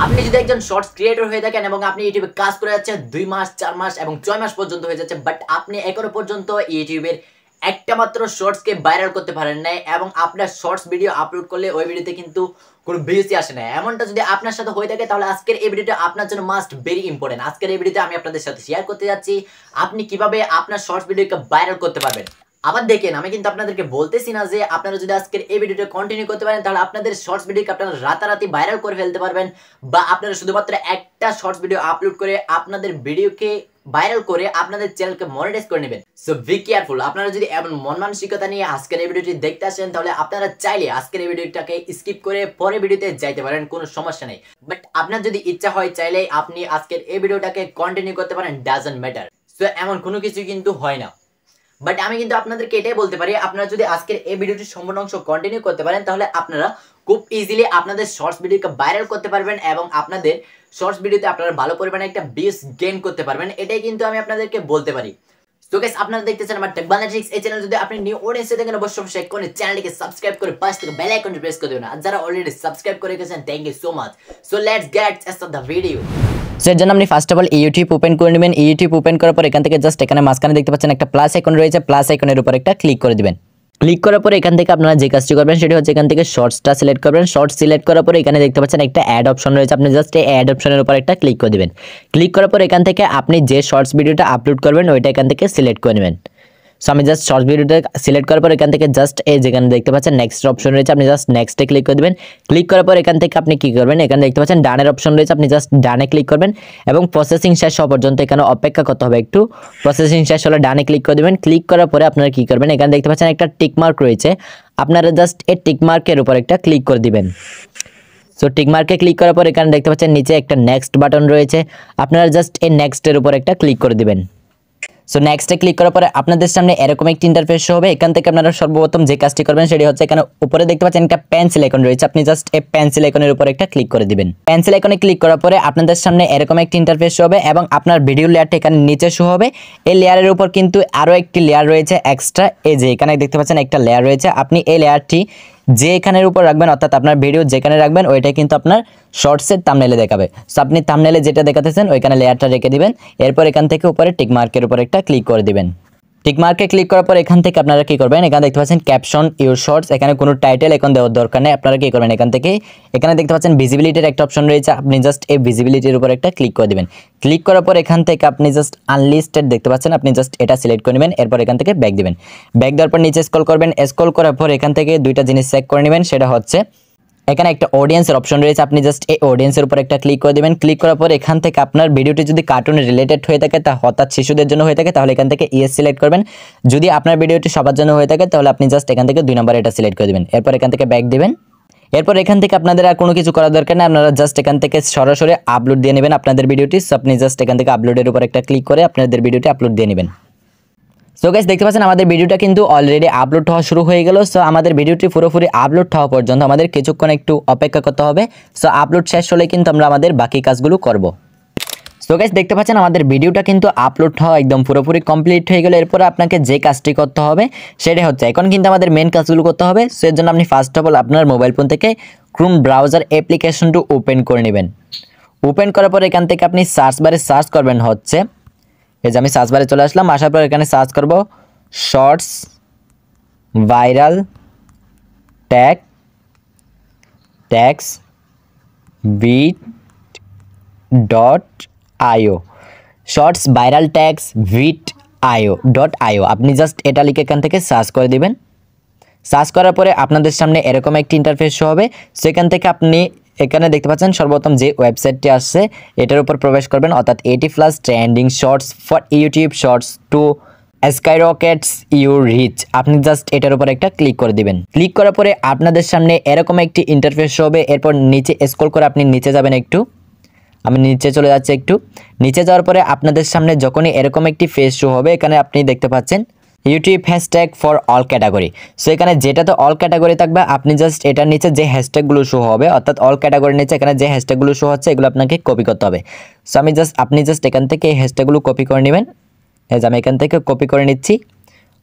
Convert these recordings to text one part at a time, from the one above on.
আপনি যদি একজন শর্টস ক্রিয়েটর হয়ে থাকেন এবং আপনি ইউটিউবে কাজ করে যাচ্ছেন 2 মাস 4 মাস এবং 6 মাস পর্যন্ত হয়ে যাচ্ছে, বাট আপনি এখনো পর্যন্ত ইউটিউবের একটা মাত্র শর্টসকে ভাইরাল করতে পারেন নাই এবং আপনার শর্টস ভিডিও আপলোড করলে ওই ভিডিওতে কিন্তু কোনো ভিউসই আসে না, এমনটা যদি আপনার সাথে হয়ে থাকে তাহলে আজকের এই ভিডিওটা আপনার জন্য মাস্ট ভেরি ইম্পর্টেন্ট। আজকের এই ভিডিওতে আমি আপনাদের সাথে শেয়ার করতে যাচ্ছি আপনি কিভাবে আপনার শর্টস ভিডিওকে ভাইরাল করতে পারবেন। আবার দেখেন, আমি কিন্তু আপনাদেরকে বলতেছি না যে আপনারা যদি আজকের এই ভিডিওটা কন্টিনিউ করতে পারেন তাহলে আপনাদের শর্টস ভিডিওকে আপনারা রাতারাতি ভাইরাল করে ফেলতে পারবেন, বা আপনারা শুধুমাত্র একটা শর্টস ভিডিও আপলোড করে আপনাদের ভিডিওকে ভাইরাল করে আপনাদের চ্যানেলকে মনিটাইজ করে নেবেন। So be careful. আপনারা যদি এমন মন মানসিকতা নিয়ে আজকের এই ভিডিওটি দেখতে আসেন তাহলে আপনারা চাইলে আজকের এই ভিডিওটাকে স্কিপ করে পরে ভিডিওতে যাইতে পারেন, কোনো সমস্যা নেই। বাট আপনার যদি ইচ্ছা হয় চাইলে আপনি আজকের এই ভিডিওটাকে কন্টিনিউ করতে পারেন, ডাজন্ট ম্যাটার। সো এমন কোনো কিছু কিন্তু হয় না। বাট আমি কিন্তু আপনাদেরকে এটাই বলতে পারি, আপনারা যদি আজকের এই ভিডিওটি সম্পূর্ণ অংশ কন্টিনিউ করতে পারেন তাহলে আপনারা খুব ইজিলি আপনাদের শর্টস ভিডিওকে ভাইরাল করতে পারবেন এবং আপনাদের শর্টস ভিডিওতে আপনারা ভালো পরিমাণে একটা ভিউজ গেইন করতে পারবেন। এটাই কিন্তু আমি আপনাদেরকে বলতে পারি। সো গাইস, আপনারা দেখতেছেন আমার টেক বাংলা ট্রিক্স। এই চ্যানেল যদি আপনি নিউ অডিয়েন্স হয়ে থাকেন অবশ্যই কোন চ্যানেলটিকে সাবস্ক্রাইব করে পাশ থেকে বেল আইকনটি প্রেস করে দিবেন। আর যারা অলরেডি সাবস্ক্রাইব করে গেছেন, thank you so much. So let's get start the video. So এর জন্য আপনি first of all YouTube open করে নেবেন। ইউটিউব ওপেন করার পর এখান থেকে জাস্ট এখানে মাঝখানে দেখতে পাচ্ছেন একটা প্লাস আইকন রয়েছে, প্লাস আইকনের উপর একটা ক্লিক করে দিবেন। ক্লিক করার পরে এখান থেকে আপনারা যে কাজটি করবেন সেটি হচ্ছে এখান থেকে শর্টসটা সিলেক্ট করবেন। শর্টস সিলেক্ট করার পরে এখানে দেখতে পাচ্ছেন একটা অ্যাড অপশন রয়েছে, আপনি জাস্ট এই অ্যাড অপশনের উপর একটা ক্লিক করে দিবেন। ক্লিক করার পর এখান থেকে আপনি যে শর্টস ভিডিওটা আপলোড করবেন ওইটা এখান থেকে সিলেক্ট করে নেবেন। সো আমি জাস্ট শর্টস ভিডিওটা সিলেক্ট করার পর এখান থেকে জাস্ট এই যেখানে দেখতে পাচ্ছেন নেক্সট অপশন রয়েছে, আপনি জাস্ট নেক্সটে ক্লিক করে দিবেন। ক্লিক করার পর এখান থেকে আপনি কি করবেন, এখানে দেখতে পাচ্ছেন ডানের অপশন রয়েছে, আপনি জাস্ট ডানে ক্লিক করবেন এবং প্রসেসিং শেষ হওয়া পর্যন্ত এখানে অপেক্ষা করতে হবে একটু। প্রসেসিং শেষ হলে ডানে ক্লিক করে দিবেন। ক্লিক করার পরে আপনারা কি করবেন, এখানে দেখতে পাচ্ছেন একটা টিক মার্ক রয়েছে, আপনারা জাস্ট এই টিক মার্কের উপর একটা ক্লিক করে দিবেন। সো টিক মার্কে ক্লিক করার পর এখানে দেখতে পাচ্ছেন নিচে একটা নেক্সট বাটন রয়েছে, আপনারা জাস্ট এই নেক্সটের উপর একটা ক্লিক করে দিবেন। সো নেক্সটে ক্লিক করার পরে আপনাদের সামনে এরকম একটি ইন্টারফেস হবে। এখান থেকে আপনারা সর্বপ্রথম যে কাজটি করবেন সেটি হচ্ছে এখানে উপরে দেখতে পাচ্ছেন একটা পেন্সিল আইকন রয়েছে, আপনি জাস্ট এই পেন্সিল আইকনের উপর একটা ক্লিক করে দিবেন। পেন্সিল আইকনে ক্লিক করার পরে আপনাদের সামনে এরকম একটি ইন্টারফেস হবে এবং আপনার ভিডিও লেয়ারটা এখানে নিচে শো হবে। এই লেয়ারের উপর কিন্তু আরও একটি লেয়ার রয়েছে এক্সট্রা, এই যে এখানে দেখতে পাচ্ছেন একটা লেয়ার রয়েছে, আপনি এই লেয়ারটি যে এখানের উপর রাখবেন অর্থাৎ আপনার ভিডিও যেখানে রাখবেন ওইটাই কিন্তু আপনার শর্টসের থাম্বনেইলে দেখাবে। সো আপনি থাম্বনেইলে যেটা দেখাতেছেন ওইখানে লেয়ারটা রেখে দিবেন। এরপর এখান থেকে উপরে টিক মার্কের উপর একটা ক্লিক করে দিবেন। টিক মার্কে ক্লিক করার পর এখান থেকে আপনারা কি করবেন, এখানে দেখতে পাচ্ছেন ক্যাপশন ইউর শর্টস, এখানে কোনো টাইটেল এখন দেওয়ার দরকার নেই। আপনারা কি করবেন, এখান থেকে এখানে দেখতে পাচ্ছেন ভিজিবিলিটির একটা অপশন রয়েছে, আপনি জাস্ট এই ভিজিবিলিটির উপর একটা ক্লিক করে দিবেন। ক্লিক করার পর এখান থেকে আপনি জাস্ট আনলিস্টেড দেখতে পাচ্ছেন, আপনি জাস্ট এটা সিলেক্ট করে নেবেন। এরপর এখান থেকে ব্যাক দিবেন। ব্যাক দেওয়ার পর নিচে স্ক্রল করবেন। স্ক্রল করার পর এখান থেকে দুইটা জিনিস চেক করে নেবেন, সেটা হচ্ছে এখানে একটা অডিয়েন্সের অপশন রয়েছে, আপনি জাস্ট এই অডিয়েন্সের উপর একটা ক্লিক করে দিবেন। ক্লিক করার পর এখান থেকে আপনার ভিডিওটি যদি কার্টুন রিলেটেড হয়ে থাকে তা অর্থাৎ শিশুদের জন্য হয়ে থাকে তাহলে এখান থেকে ইয়েস সিলেক্ট করবেন। যদি আপনার ভিডিওটি সবার জন্য হয়ে থাকে তাহলে আপনি জাস্ট এখান থেকে 2 নম্বরে এটা সিলেক্ট করে দিবেন। এরপর এখান থেকে ব্যাক দিবেন। এরপর এখান থেকে আপনাদের আর কোনো কিছু করার দরকার নেই, আপনারা জাস্ট এখান থেকে সরাসরি আপলোড দিয়ে নেবেন আপনাদের ভিডিওটি। সো আপনি জাস্ট এখান থেকে আপলোডের উপর একটা ক্লিক করে আপনাদের ভিডিওটি আপলোড দিয়ে নেবেন। সো গাইস, দেখতে পাচ্ছেন আমাদের ভিডিওটা কিন্তু অলরেডি আপলোড হওয়া শুরু হয়ে গেল। সো আমাদের ভিডিওটি পুরোপুরি আপলোড হওয়া পর্যন্ত আমাদের কিছুক্ষণ একটু অপেক্ষা করতে হবে। সো আপলোড শেষ হলে কিন্তু আমরা আমাদের বাকি কাজগুলো করব। সো গাইস, দেখতে পাচ্ছেন আমাদের ভিডিওটা কিন্তু আপলোড হওয়া একদম পুরোপুরি কমপ্লিট হয়ে গেল। এরপর আপনাকে যে কাজটি করতে হবে সেটা হচ্ছে এখন কিন্তু আমাদের মেন কাজগুলো করতে হবে। সো এর জন্য আপনি ফার্স্ট অফ অল আপনার মোবাইল ফোন থেকে ক্রোম ব্রাউজার অ্যাপ্লিকেশনটি ওপেন করে নেবেন। ওপেন করার পর এখান থেকে আপনি সার্চ বারে সার্চ করবেন হচ্ছে, এই যে আমি সার্চ বারে চলে আসলাম, আসার পর এখানে সার্চ করব শর্টস ভাইরাল ট্যাক্স ভিট.io, শর্টস ভাইরাল ট্যাক্স ভিট.io। আপনি জাস্ট এটা লিখে এখান থেকে সার্চ করে দিবেন। সার্চ করার পরে আপনাদের সামনে এরকম একটি ইন্টারফেস শো হবে। সেখান থেকে আপনি এখানে দেখতে পাচ্ছেন সর্বপ্রথম যে ওয়েবসাইটটি আসছে এটার উপর প্রবেশ করবেন, অর্থাৎ 80+ trending shorts for YouTube shorts to skyrockets your reach. আপনি জাস্ট এটার উপর একটা ক্লিক করে দিবেন। ক্লিক করার পরে আপনাদের সামনে এরকম একটি ইন্টারফেস হবে। এরপর নিচে স্ক্রল করে আপনি নিচে যাবেন একটু, আমি নিচে চলে যাচ্ছি একটু। নিচে যাওয়ার পরে আপনাদের সামনে যখনই এরকম একটি পেজ শো হবে এখানে আপনি দেখতে পাচ্ছেন YouTube hashtag for all category. So এখানে যেটাতে অল ক্যাটাগরি থাকবে আপনি জাস্ট এটার নিচে যে হ্যাশট্যাগুলো শো হবে অর্থাৎ অল ক্যাটাগরির নিচে এখানে যে হ্যাশট্যাগুলো শো হচ্ছে এগুলো আপনাকে কপি করতে হবে। সো আপনি জাস্ট এখান থেকে এই হ্যাশট্যাগুলো কপি করে নেবেন। এই যে আমি এখান থেকে কপি করে নিচ্ছি।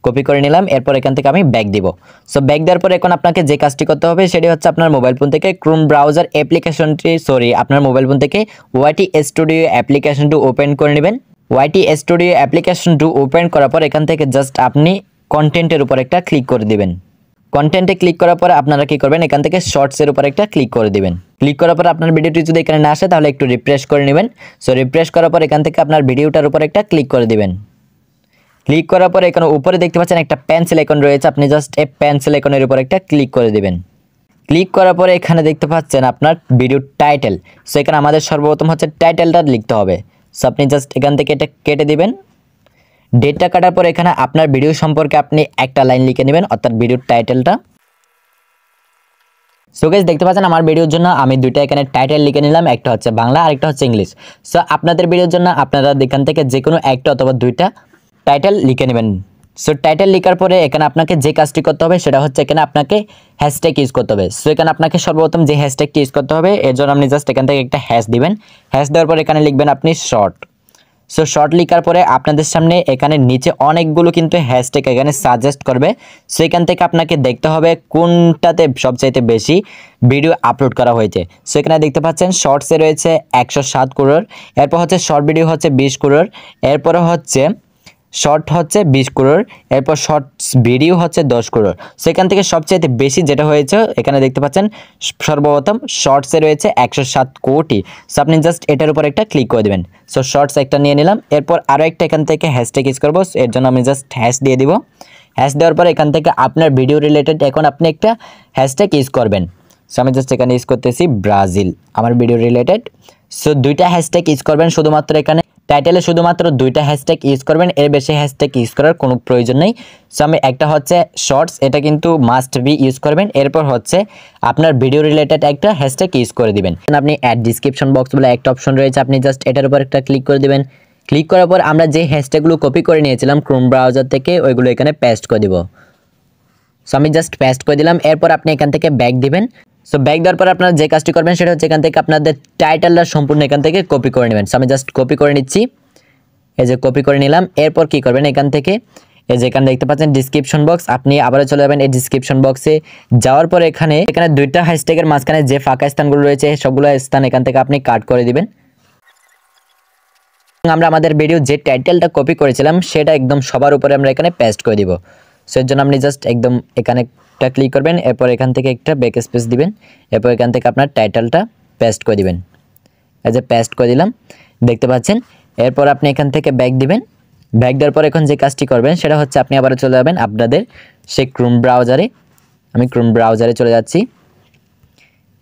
কপি করে নিলাম, এরপর এখান থেকে আমি ব্যাক দিব। সো ব্যাক দেওয়ার পরে এখন আপনাকে যে কাজটি করতে হবে সেটি হচ্ছে আপনার মোবাইল ফোন থেকে ক্রোম ব্রাউজার অ্যাপ্লিকেশনটি আপনার মোবাইল ফোন থেকে ওয়াইটি স্টুডিও অ্যাপ্লিকেশনটি ওপেন করে নেবেন। ওয়াইটি স্টুডিও অ্যাপ্লিকেশনটি ওপেন করার পর এখান থেকে জাস্ট আপনি কন্টেন্টের উপর একটা ক্লিক করে দিবেন। কন্টেন্টে ক্লিক করার পর আপনারা কি করবেন, এখান থেকে শর্টসের উপর একটা ক্লিক করে দিবেন। ক্লিক করার পর আপনার ভিডিওটি যদি এখানে না আসে তাহলে একটু রিফ্রেশ করে নেবেন। সো রিফ্রেশ করার পর এখান থেকে আপনার ভিডিওটার উপর একটা ক্লিক করে দিবেন। ক্লিক করার পর এখানে উপরে দেখতে পাচ্ছেন একটা পেন্সিল আইকন রয়েছে, আপনি জাস্ট এই পেন্সিল আইকনের উপর একটা ক্লিক করে দিবেন। ক্লিক করার পরে এখানে দেখতে পাচ্ছেন আপনার ভিডিও টাইটেল। সো এখানে আমাদের সর্বপ্রথম হচ্ছে টাইটেলটা লিখতে হবে। সো আপনি জাস্ট এখান থেকে এটা কেটে দিবেন। ডেটটা কাটার পর এখানে আপনার ভিডিও সম্পর্কে আপনি একটা লাইন লিখে নেবেন, অর্থাৎ ভিডিওর টাইটেলটা। সো গাইস দেখতে পাচ্ছেন আমার ভিডিওর জন্য আমি দুইটা এখানে টাইটেল লিখে নিলাম, একটা হচ্ছে বাংলা আর একটা হচ্ছে ইংলিশ। সো আপনাদের ভিডিওর জন্য আপনারা এখান থেকে যে কোনো একটা অথবা দুইটা টাইটেল লিখে নেবেন। সো টাইটেল লেখার পরে এখানে আপনাকে যে কাজটি করতে হবে সেটা হচ্ছে এখানে আপনাকে হ্যাশট্যাগ ইউজ করতে হবে। সো এখানে আপনাকে সর্বপ্রথম যে হ্যাশট্যাগটি ইউজ করতে হবে এর জন্য আপনি জাস্ট এখান থেকে একটা হ্যাশ দিবেন। হ্যাশ দেওয়ার পর এখানে লিখবেন আপনি শর্ট। সো শর্ট লেখার পরে আপনাদের সামনে এখানে নিচে অনেকগুলো কিন্তু হ্যাশট্যাগ এখানে সাজেস্ট করবে। সো এখান থেকে আপনাকে দেখতে হবে কোনটাতে সবচাইতে বেশি ভিডিও আপলোড করা হয়েছে। সো এখানে দেখতে পাচ্ছেন শর্টসে রয়েছে 107 করোড়, এরপর হচ্ছে শর্ট ভিডিও হচ্ছে 20 করোড়, এরপরে হচ্ছে শর্ট হচ্ছে 20 করোড়, এরপর শর্টস ভিডিও হচ্ছে 10 করোড়। সেখান থেকে সবচেয়ে বেশি যেটা হয়েছে এখানে দেখতে পাচ্ছেন সর্বপ্রথম শর্টসে রয়েছে 107 কোটি। সো আপনি জাস্ট এটার উপর একটা ক্লিক করে দেবেন। সো শর্টস একটা নিয়ে নিলাম, এরপর আরও একটা এখান থেকে হ্যাশট্যাগ ইউজ করবো, এর জন্য আমি জাস্ট হ্যাশ দিয়ে দিব। হ্যাশ দেওয়ার পর এখান থেকে আপনার ভিডিও রিলেটেড এখন আপনি একটা হ্যাশট্যাগ ইউজ করবেন। সো আমি জাস্ট এখানে ইউজ করতেছি ব্রাজিল, আমার ভিডিও রিলেটেড। সো দুইটা হ্যাশট্যাগ ইউজ করবেন, শুধুমাত্র এখানে টাইটেলে শুধুমাত্র দুইটা হ্যাশট্যাগ ইউজ করবেন, এর বেশি হ্যাশট্যাগ ইউজ করার কোনো প্রয়োজন নেই। সো আমি একটা হচ্ছে শর্টস, এটা কিন্তু মাস্ট বি ইউজ করবেন, এরপর হচ্ছে আপনার ভিডিও রিলেটেড একটা হ্যাশট্যাগ ইউজ করে দিবেন। আপনি অ্যাড ডিসক্রিপশন বক্স বলে একটা অপশন রয়েছে, আপনি জাস্ট এটার উপর একটা ক্লিক করে দিবেন। ক্লিক করার পর আমরা যে হ্যাশট্যাগুলো কপি করে নিয়েছিলাম ক্রোম ব্রাউজার থেকে ওইগুলো এখানে পেস্ট করে দিব। সো আমি জাস্ট পেস্ট করে দিলাম, এরপর আপনি এখান থেকে ব্যাক দিবেন। সো ব্যাক দেওয়ার পর আপনারা যে কাজটি করবেন সেটা হচ্ছে এখান থেকে আপনাদের টাইটেলটা সম্পূর্ণ এখান থেকে কপি করে নেবেন। সো আমি জাস্ট কপি করে নিচ্ছি, এই যে কপি করে নিলাম। এরপর কি করবেন, এখান থেকে এই যে এখানে দেখতে পাচ্ছেন ডিসক্রিপশন বক্স, আপনি আবারও চলে যাবেন এই ডিসক্রিপশন বক্সে। যাওয়ার পর এখানে দুইটা হ্যাশট্যাগের মাঝখানে যে ফাঁকা স্থানগুলো রয়েছে সবগুলো স্থান এখান থেকে আপনি কাট করে দিবেন। আমরা আমাদের ভিডিও যে টাইটেলটা কপি করেছিলাম সেটা একদম সবার উপরে আমরা এখানে পেস্ট করে দিব। সো এর জন্য আপনি জাস্ট একদম এখানে একটা ক্লিক করবেন, এরপর এখান থেকে একটা ব্যাক স্পেস দিবেন, এরপর এখান থেকে আপনার টাইটেলটা পেস্ট করে দিবেন। এই যে পেস্ট করে দিলাম, দেখতে পাচ্ছেন। এরপর আপনি এখান থেকে ব্যাক দিবেন। ব্যাক দেওয়ার পর এখন যে কাজটি করবেন সেটা হচ্ছে আপনি আবারও চলে যাবেন আপনাদের সেই ক্রোম ব্রাউজারে। আমি ক্রোম ব্রাউজারে চলে যাচ্ছি,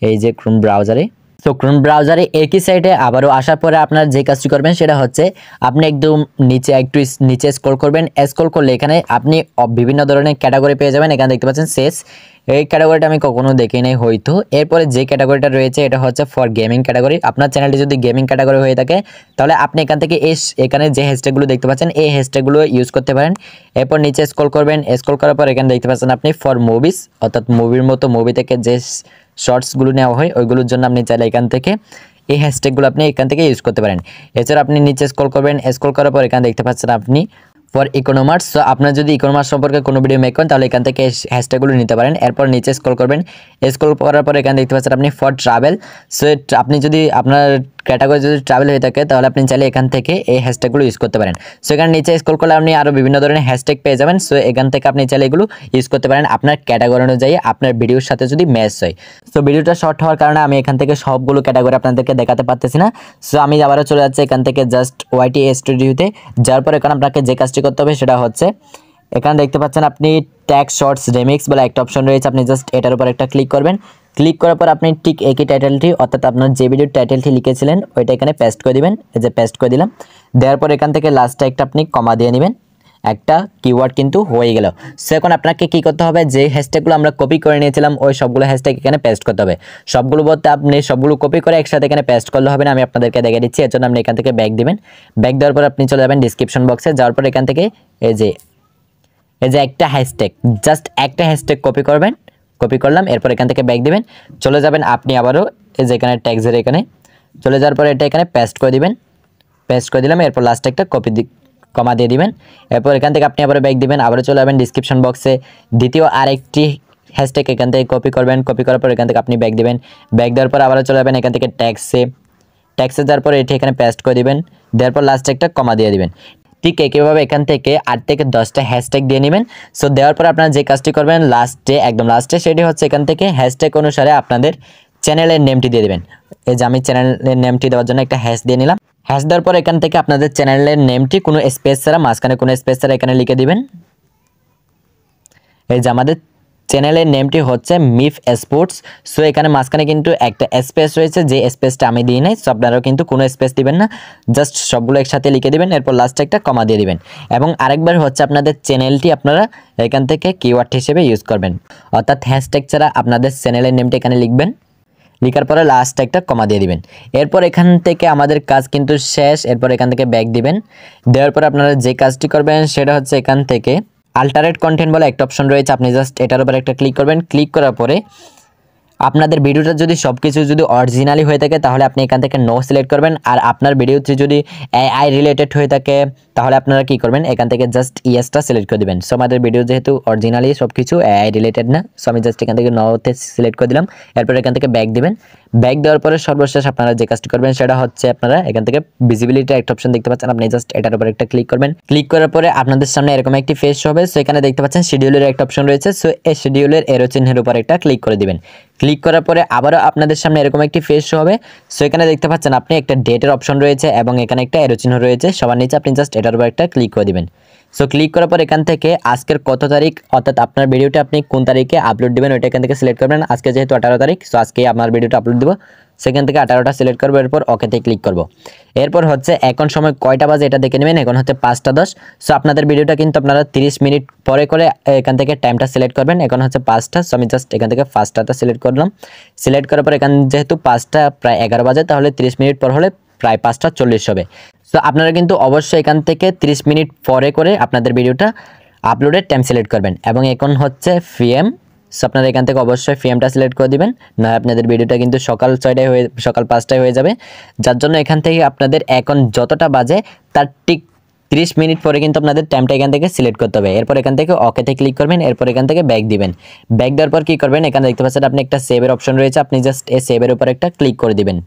এই যে ক্রোম ব্রাউজারে। সো ক্রোম ব্রাউজারে একই সাইটে আবারও আসার পরে আপনার যে কাজটি করবেন সেটা হচ্ছে আপনি একদম নিচে একটু নিচে স্ক্রল করবেন। স্ক্রল করলে এখানে আপনি বিভিন্ন ধরনের ক্যাটাগরি পেয়ে যাবেন। এখানে দেখতে পাচ্ছেন সেস, এই ক্যাটাগরিটা আমি কখনো দেখি নাই হয়তো। এরপরে যে ক্যাটাগরিটা রয়েছে এটা হচ্ছে ফর গেমিং ক্যাটাগরি। আপনার চ্যানেলটি যদি গেমিং ক্যাটাগরি হয়ে থাকে তাহলে আপনি এখান থেকে এখানে যে হ্যাশট্যাগুলো দেখতে পাচ্ছেন এই হ্যাশট্যাগুলো ইউজ করতে পারেন। এরপর নিচে স্ক্রল করবেন, স্ক্রল করার পর এখানে দেখতে পাচ্ছেন আপনি ফর মুভিস, অর্থাৎ মুভির মতো মুভি থেকে যে শর্টসগুলো নেওয়া হয় ওইগুলোর জন্য আপনি চাইলে এখান থেকে এই হ্যাশট্যাগুলো আপনি এখান থেকে ইউজ করতে পারেন। এছাড়া আপনি নিচে স্ক্রল করবেন, স্ক্রল করার পর এখানে দেখতে পাচ্ছেন আপনি ফর ইকোনমার্স। সো আপনার যদি ইকোনমার্স সম্পর্কে কোনো ভিডিও মেক করেন তাহলে এখান থেকে হ্যাশট্যাগুলো নিতে পারেন। এরপর নিচে স্ক্রল করবেন, স্ক্রল করার পর এখানে দেখতে পাচ্ছেন আপনি ফর ট্রাভেল। সো আপনি যদি আপনার ক্যাটাগরি যদি ট্রাভেল হয়ে থাকে তাহলে আপনি চাইলে এখান থেকে এই হ্যাশট্যাগুলো ইউজ করতে পারেন। সো এখানে নিচে স্ক্রল করলে আপনি আরও বিভিন্ন ধরনের হ্যাশট্যাগ পেয়ে যাবেন। সো এখান থেকে আপনি চাইলে এগুলো ইউজ করতে পারেন আপনার ক্যাটাগরি অনুযায়ী আপনার ভিডিওর সাথে যদি ম্যাচ হয়। সো ভিডিওটা শর্ট হওয়ার কারণে আমি এখান থেকে সবগুলো ক্যাটাগরি আপনাদেরকে দেখাতে পারতেছি না। সো আমি আবারও চলে যাচ্ছি এখান থেকে জাস্ট ওয়াইটি স্টুডিওতে। যাওয়ার পর এখানে আপনাকে যে কাজটি করতে হবে সেটা হচ্ছে এখানে দেখতে পাচ্ছেন আপনি ট্যাগ শর্টস রিমিক্স বলে একটা অপশন রয়েছে, আপনি জাস্ট এটার উপর একটা ক্লিক করবেন। ক্লিক করার পর আপনি ঠিক একই টাইটেলটি অর্থাৎ আপনার যে ভিডিওর টাইটেলটি লিখেছিলেন ওইটা এখানে পেস্ট করে দিবেন। এই যে পেস্ট করে দিলাম, দেওয়ার পর এখান থেকে লাস্টে একটা আপনি কমা দিয়ে নেবেন, একটা কিওয়ার্ড কিন্তু হয়ে গেল। সো এখন আপনাকে কি করতে হবে, যে হ্যাশট্যাগুলো আমরা কপি করে নিয়েছিলাম ওই সবগুলো হ্যাশট্যাগ এখানে পেস্ট করতে হবে। সবগুলো বলতে আপনি সবগুলো কপি করে একসাথে এখানে পেস্ট করলে হবে না, আমি আপনাদেরকে দেখে দিচ্ছি। এর জন্য আপনি এখান থেকে ব্যাক দিবেন। ব্যাক দেওয়ার পর আপনি চলে যাবেন ডিসক্রিপশন বক্সে। যাওয়ার পর এখান থেকে এই যে একটা হ্যাশট্যাগ, জাস্ট একটা হ্যাশট্যাগ কপি করবেন। কপি করলাম, এরপর এখান থেকে ব্যাক দিবেন। চলে যাবেন আপনি আবারও এই যে এখানে ট্যাগসের এখানে চলে যাওয়ার পর এটা এখানে পেস্ট করে দিবেন। পেস্ট করে দিলাম, এরপর লাস্টে একটা কমা দিয়ে দিবেন। এরপর এখান থেকে আপনি আবার ব্যাক দিবেন, আবারও চলে যাবেন ডিসক্রিপশন বক্সে দ্বিতীয় আরেকটি হ্যাশট্যাগ এখান থেকে কপি করবেন, কপি করার পর এখান থেকে আপনি ব্যাক দিবেন, ব্যাক দেওয়ার পর আবারও চলে যাবেন এখান থেকে ট্যাক্সে যাওয়ার পর এটি এখানে পেস্ট করে দিবেন, দেওয়ার পর লাস্টে একটা কমা দিয়ে দিবেন। ঠিক একইভাবে এখান থেকে 8 থেকে 10টা হ্যাশট্যাগ দিয়ে নেবেন। সো দেওয়ার পর আপনারা যে কাজটি করবেন একদম লাস্টে সেটি হচ্ছে এখান থেকে হ্যাশট্যাগ অনুসারে আপনাদের চ্যানেলের নেমটি দিয়ে দেবেন। এই যে আমি চ্যানেলের নেমটি দেওয়ার জন্য একটা হ্যাশ দিয়ে নিলাম। হ্যাশ দেওয়ার পর এখান থেকে আপনাদের চ্যানেলের নেমটি কোনো স্পেস ছাড়া, মাঝখানে কোনো স্পেস ছাড়া এখানে লিখে দিবেন। এই যে আমাদের চ্যানেলের নেমটি হচ্ছে মিফ স্পোর্টস। সো এখানে মাঝখানে কিন্তু একটা স্পেস রয়েছে, যে স্পেসটা আমি দিই নাই। সো আপনারাও কিন্তু কোনো স্পেস দিবেন না, জাস্ট সবগুলো একসাথে লিখে দিবেন, এরপর লাস্টে একটা কমা দিয়ে দিবেন। এবং আরেকবার হচ্ছে আপনাদের চ্যানেলটি আপনারা এখান থেকে কিওয়ার্ড হিসেবে ইউজ করবেন, অর্থাৎ হ্যাশট্যাগ ছাড়া আপনাদের চ্যানেলের নেমটি এখানে লিখবেন, লিখার পরে লাস্টে একটা কমা দিয়ে দিবেন। এরপর এখান থেকে আমাদের কাজ কিন্তু শেষ। এরপর এখান থেকে ব্যাক দিবেন, দেওয়ার পর আপনারা যে কাজটি করবেন সেটা হচ্ছে এখান থেকে আল্টারেট কন্টেন্ট বলে একটা অপশন রয়েছে, আপনি জাস্ট এটার উপর একটা ক্লিক করবেন। ক্লিক করার পরে আপনাদের ভিডিওটা যদি সব কিছু যদি অরিজিনালি হয়ে থাকে তাহলে আপনি এখান থেকে নো সিলেক্ট করবেন। আর আপনার ভিডিওতে যদি এআই রিলেটেড হয়ে থাকে তাহলে আপনারা কি করবেন, এখান থেকে জাস্ট ইয়েসটা সিলেক্ট করে দিবেন। সো আমাদের ভিডিও যেহেতু অরিজিনালি সব কিছু এআই রিলেটেড না, সো আমি জাস্ট এখান থেকে নোতে সিলেক্ট করে দিলাম। এরপর এখান থেকে ব্যাক দিবেন, ব্যাক দেওয়ার পরে সর্বশেষ আপনারা যে কাজটি করবেন সেটা হচ্ছে আপনারা এখান থেকে ভিজিবিলিটি একটা অপশন দেখতে পাচ্ছেন, আপনি জাস্ট এটার উপর একটা ক্লিক করবেন। ক্লিক করার পরে আপনাদের সামনে এরকম একটি ফেস হবে। সো এখানে দেখতে পাচ্ছেন শিডিউলের একটা অপশন রয়েছে। সো এই শিডিউলের এরো চিহ্নের উপর একটা ক্লিক করে দিবেন। ক্লিক করার পরে আবারও আপনাদের সামনে এরকম একটি ফেস হবে। সো এখানে দেখতে পাচ্ছেন আপনি একটা ডেটের অপশন রয়েছে এবং এখানে একটা এরো চিহ্ন রয়েছে সবার নিচে, আপনি জাস্ট এটার উপর একটা ক্লিক করে দিবেন। সো ক্লিক করার পর এখান থেকে আজকের কত তারিখ, অর্থাৎ আপনার ভিডিওটা আপনি কোন তারিখে আপলোড দিবেন ওইটা এখান থেকে সিলেক্ট করবেন। আজকে যেহেতু 18 তারিখ, সো আজকে আমার ভিডিওটা আপলোড দিব, সেখান থেকে 18টা সিলেক্ট করবো, এরপর ওকেতে ক্লিক করব। এরপর হচ্ছে এখন সময় কয়টা বাজে এটা দেখে নেবেন, এখন হচ্ছে 5টা 10। সো আপনাদের ভিডিওটা কিন্তু আপনারা 30 মিনিট পরে করে এখান থেকে টাইমটা সিলেক্ট করবেন। এখন হচ্ছে 5টা, সো আমি জাস্ট এখান থেকে 5টাটা সিলেক্ট করলাম। সিলেক্ট করার পর এখান যেহেতু 5টা প্রায় 11 বাজে, তাহলে 30 মিনিট পর হলে প্রায় 5টা 40 হবে। সো আপনারা কিন্তু অবশ্যই এখান থেকে 30 মিনিট পরে করে আপনাদের ভিডিওটা আপলোডের টাইম সিলেক্ট করবেন। এবং এখন হচ্ছে পিএম, সো আপনারা এখান থেকে অবশ্যই পিএমটা সিলেক্ট করে দিবেন, না আপনাদের ভিডিওটা কিন্তু সকাল 5টায় হয়ে যাবে। যার জন্য এখান থেকে আপনাদের এখন যতটা বাজে তার ঠিক 30 মিনিট পরে কিন্তু আপনাদের টাইমটা এখান থেকে সিলেক্ট করতে হবে। এরপর এখান থেকে ওকেতে ক্লিক করবেন, এরপর এখান থেকে ব্যাক দিবেন। ব্যাক দেওয়ার পর কী করবেন, এখানে দেখতে পাচ্ছেন আপনি একটা সেভের অপশন রয়েছে, আপনি জাস্ট এই সেভের উপর একটা ক্লিক করে দিবেন।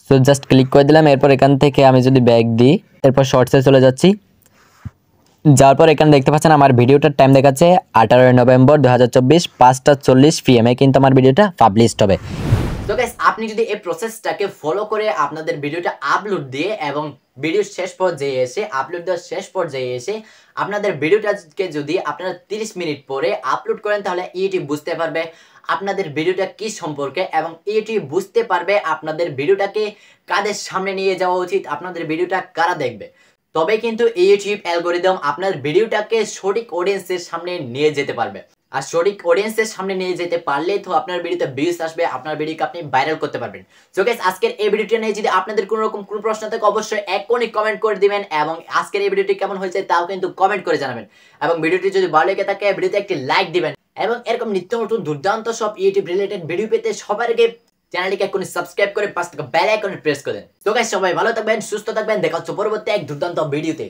সো জাস্ট ক্লিক করে দিলাম। এরপর এখান থেকে আমি যদি ব্যাক দিই, এরপর শর্টসে চলে যাচ্ছি। যাওয়ার পর এখানে দেখতে পাচ্ছেন আমার ভিডিওটার টাইম দেখাচ্ছে 18 নভেম্বর 2024 5:40 PM কিন্তু আমার ভিডিওটা পাবলিশড হবে। তো গাইস আপনি যদি এই প্রসেসটাকে ফলো করে আপনাদের ভিডিওটা আপলোড দিয়ে এবং ভিডিও শেষ পর্যায়ে এসে আপলোড দেওয়ার শেষ পর্যায়ে এসে আপনাদের ভিডিওটাকে যদি আপনারা 30 মিনিট পরে আপলোড করেন তাহলে ইউটিউব বুঝতে পারবে আপনাদের ভিডিওটা কি সম্পর্কে এবং ইউটিউব বুঝতে পারবে আপনাদের ভিডিওটাকে কাদের সামনে নিয়ে যাওয়া উচিত, আপনাদের ভিডিওটা কারা দেখবে। তবে কিন্তু ইউটিউব অ্যালগরিদম আপনার ভিডিওটাকে সঠিক অডিয়েন্সের সামনে নিয়ে যেতে পারবে। আর সঠিক অডিয়েন্সের সামনে নিয়ে যেতে পারলেই তো আপনার ভিডিওতে ভিউজ আসবে, আপনার ভিডিওকে আপনি ভাইরাল করতে পারবেন। সো গাইস আজকের এই ভিডিওটা নিয়ে যদি আপনাদের কোনো রকম কোনো প্রশ্ন থাকে অবশ্যই এখনই কমেন্ট করে দিবেন এবং আজকের এই ভিডিওটি কেমন হয়েছে তাও কিন্তু কমেন্ট করে জানাবেন। এবং ভিডিওটি যদি ভালো লেগে থাকে ভিডিওতে একটি লাইক দিবেন এবং এরকম নিত্য নতুন দুর্দান্ত সব ইউটিউব রিলেটেড ভিডিও পেতে সবার আগে চ্যানেলটিকে এখনই সাবস্ক্রাইব করে পাশে থাকা বেল আইকনে প্রেস করে দেন। তো গাইস সবাই ভালো থাকবেন, সুস্থ থাকবেন, দেখা হচ্ছে পরবর্তী এক দুর্দান্ত ভিডিওতে।